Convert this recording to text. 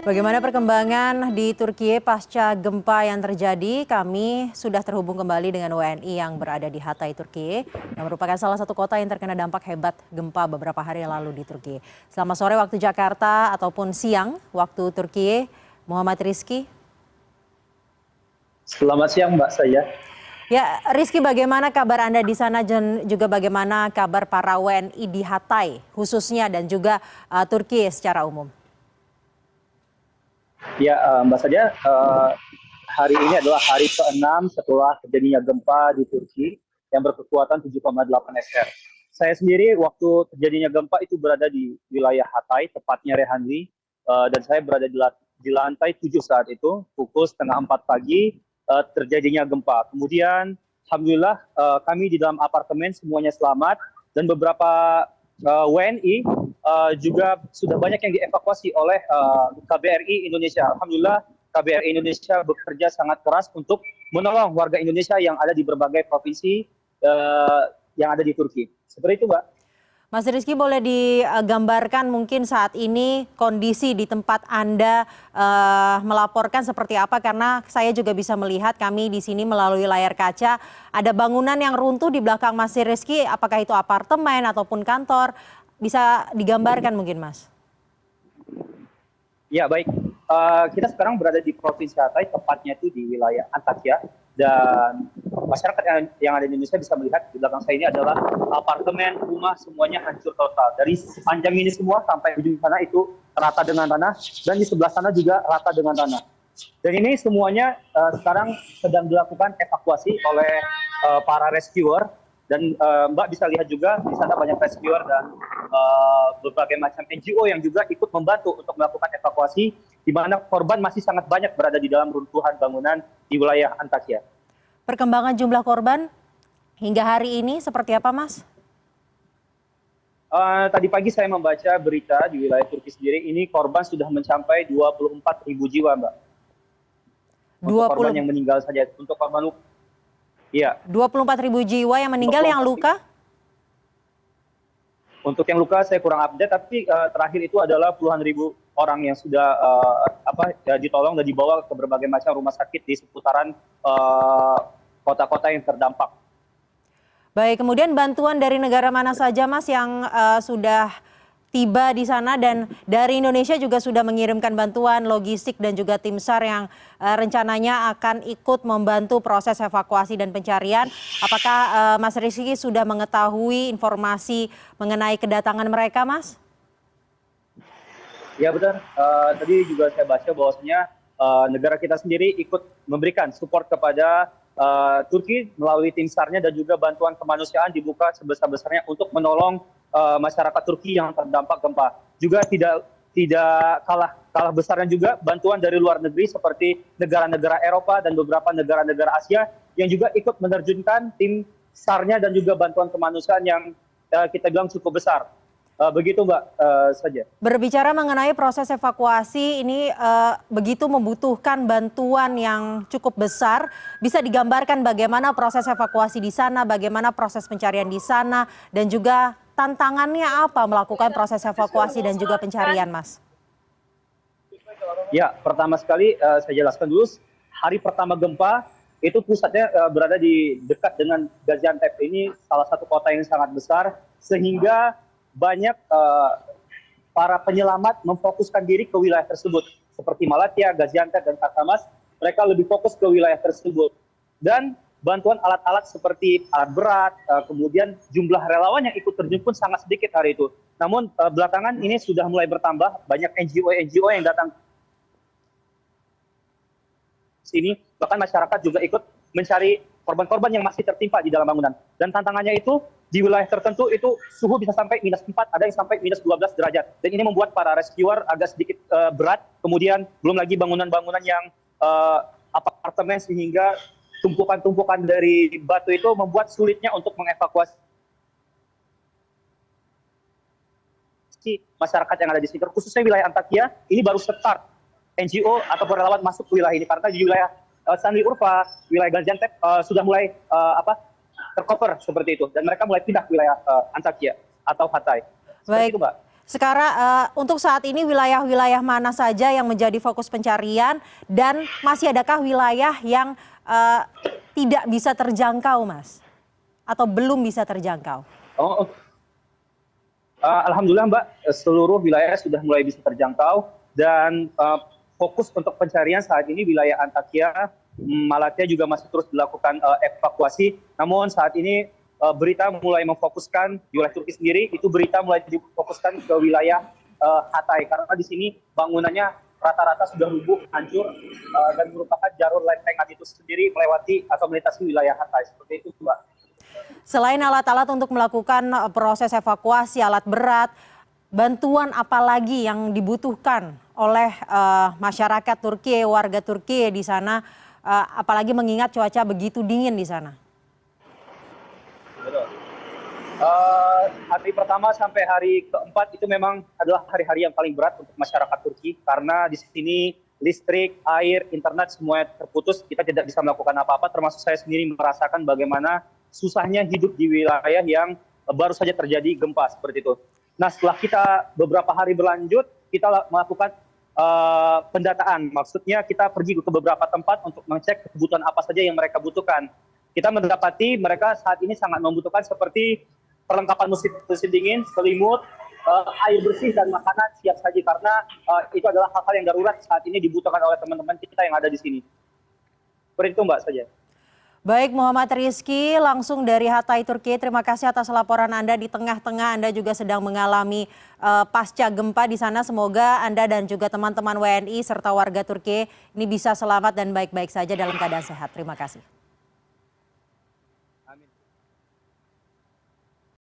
Bagaimana perkembangan di Turki pasca gempa yang terjadi? Kami sudah terhubung kembali dengan WNI yang berada di Hatay, Turki, yang merupakan salah satu kota yang terkena dampak hebat gempa beberapa hari lalu di Turki. Selamat sore waktu Jakarta ataupun siang waktu Turki, Muhammad Rizky. Selamat siang Mbak saya. Ya, Rizky, bagaimana kabar Anda di sana dan juga bagaimana kabar para WNI di Hatay khususnya dan juga Turki secara umum? Ya Mbak saja, hari ini adalah hari ke-6 setelah terjadinya gempa di Turki yang berkekuatan 7,8 Richter. Saya sendiri waktu terjadinya gempa itu berada di wilayah Hatay, tepatnya Rehanli, dan saya berada di lantai 7 saat itu, pukul setengah 4 pagi terjadinya gempa. Kemudian alhamdulillah kami di dalam apartemen semuanya selamat dan beberapa WNI juga sudah banyak yang dievakuasi oleh KBRI Indonesia. Alhamdulillah KBRI Indonesia bekerja sangat keras untuk menolong warga Indonesia yang ada di berbagai provinsi yang ada di Turki. Seperti itu, Mbak. Mas Rizky, boleh digambarkan mungkin saat ini kondisi di tempat Anda melaporkan seperti apa? Karena saya juga bisa melihat kami di sini melalui layar kaca ada bangunan yang runtuh di belakang Mas Rizky. Apakah itu apartemen ataupun kantor? Bisa digambarkan mungkin, Mas? Ya, baik. Kita sekarang berada di Provinsi Hatay, tepatnya itu di wilayah Antakya. Dan masyarakat yang ada di Indonesia bisa melihat di belakang saya ini adalah apartemen, rumah, semuanya hancur total. Dari sepanjang ini semua sampai ujung sana itu rata dengan tanah, dan di sebelah sana juga rata dengan tanah. Dan ini semuanya sekarang sedang dilakukan evakuasi oleh para rescuer. Dan Mbak bisa lihat juga di sana banyak rescuer dan berbagai macam NGO yang juga ikut membantu untuk melakukan evakuasi, di mana korban masih sangat banyak berada di dalam runtuhan bangunan di wilayah Antakya. Perkembangan jumlah korban hingga hari ini seperti apa, Mas? Tadi pagi saya membaca berita di wilayah Turki sendiri, ini korban sudah mencapai 24.000 jiwa, Mbak. Untuk korban yang meninggal saja, untuk korban luka. Iya. 24.000 jiwa yang meninggal, yang luka? Untuk yang luka saya kurang update, tapi terakhir itu adalah puluhan ribu orang yang sudah ditolong dan dibawa ke berbagai macam rumah sakit di seputaran kota-kota yang terdampak. Baik, kemudian bantuan dari negara mana saja, Mas, yang sudah tiba di sana, dan dari Indonesia juga sudah mengirimkan bantuan logistik dan juga tim SAR yang rencananya akan ikut membantu proses evakuasi dan pencarian. Apakah Mas Rizky sudah mengetahui informasi mengenai kedatangan mereka, Mas? Ya benar, tadi juga saya baca bahwasanya negara kita sendiri ikut memberikan support kepada Turki melalui tim SAR-nya, dan juga bantuan kemanusiaan dibuka sebesar-besarnya untuk menolong masyarakat Turki yang terdampak gempa. Juga tidak kalah besarnya juga bantuan dari luar negeri seperti negara-negara Eropa dan beberapa negara-negara Asia yang juga ikut menerjunkan tim SAR-nya dan juga bantuan kemanusiaan yang kita bilang cukup besar. Begitu Mbak saja. Berbicara mengenai proses evakuasi ini begitu membutuhkan bantuan yang cukup besar, bisa digambarkan bagaimana proses evakuasi di sana, bagaimana proses pencarian di sana, dan juga tantangannya apa melakukan proses evakuasi dan juga pencarian, Mas? Ya, pertama sekali saya jelaskan dulu, hari pertama gempa itu pusatnya berada di dekat dengan Gaziantep. Ini salah satu kota yang sangat besar, sehingga banyak para penyelamat memfokuskan diri ke wilayah tersebut. Seperti Malatya, Gaziantep, dan Katamas, mereka lebih fokus ke wilayah tersebut. Dan bantuan alat-alat seperti alat berat, kemudian jumlah relawan yang ikut terjun pun sangat sedikit hari itu. Namun belakangan ini sudah mulai bertambah, banyak NGO yang datang sini, bahkan masyarakat juga ikut mencari korban-korban yang masih tertimpa di dalam bangunan. Dan tantangannya itu, di wilayah tertentu itu suhu bisa sampai -4, ada yang sampai -12 derajat. Dan ini membuat para rescuer agak sedikit berat. Kemudian belum lagi bangunan-bangunan yang apartemen, sehingga tumpukan-tumpukan dari batu itu membuat sulitnya untuk mengevakuasi masyarakat yang ada di sekitar, khususnya wilayah Antakya. Ini baru start NGO ataupun relawan masuk ke wilayah ini, karena di wilayah Sanli Urfa, wilayah Gaziantep sudah mulai tercover seperti itu, dan mereka mulai pindah ke wilayah Antakya atau Hatay. Seperti itu, Mbak. Sekarang untuk saat ini wilayah-wilayah mana saja yang menjadi fokus pencarian dan masih adakah wilayah yang tidak bisa terjangkau, Mas? Atau belum bisa terjangkau? Oh, Alhamdulillah Mbak, seluruh wilayah sudah mulai bisa terjangkau dan fokus untuk pencarian saat ini wilayah Antakya, Malatya juga masih terus dilakukan evakuasi. Namun saat ini berita mulai memfokuskan di wilayah Turki sendiri, itu berita mulai difokuskan ke wilayah Hatay karena di sini bangunannya rata-rata sudah rubuh, hancur dan merupakan jalur lereng itu sendiri melewati atau melintasi wilayah Hatay. Seperti itu Mbak. Selain alat-alat untuk melakukan proses evakuasi, alat berat, bantuan apa lagi yang dibutuhkan oleh masyarakat Turki, warga Turki di sana, apalagi mengingat cuaca begitu dingin di sana? Betul. Hari pertama sampai hari keempat itu memang adalah hari-hari yang paling berat untuk masyarakat Turki karena di sini listrik, air, internet semuanya terputus. Kita tidak bisa melakukan apa-apa, termasuk saya sendiri merasakan bagaimana susahnya hidup di wilayah yang baru saja terjadi gempa seperti itu. Nah, setelah kita beberapa hari berlanjut, kita melakukan pendataan. Maksudnya kita pergi ke beberapa tempat untuk mengecek kebutuhan apa saja yang mereka butuhkan. Kita mendapati mereka saat ini sangat membutuhkan seperti perlengkapan musim dingin, selimut, air bersih dan makanan siap saji karena itu adalah hal-hal yang darurat saat ini dibutuhkan oleh teman-teman kita yang ada di sini. Seperti itu Mbak saja. Baik, Muhammad Rizky langsung dari Hatay, Turki. Terima kasih atas laporan Anda. Di tengah-tengah Anda juga sedang mengalami pasca gempa di sana. Semoga Anda dan juga teman-teman WNI serta warga Turki ini bisa selamat dan baik-baik saja dalam keadaan sehat. Terima kasih.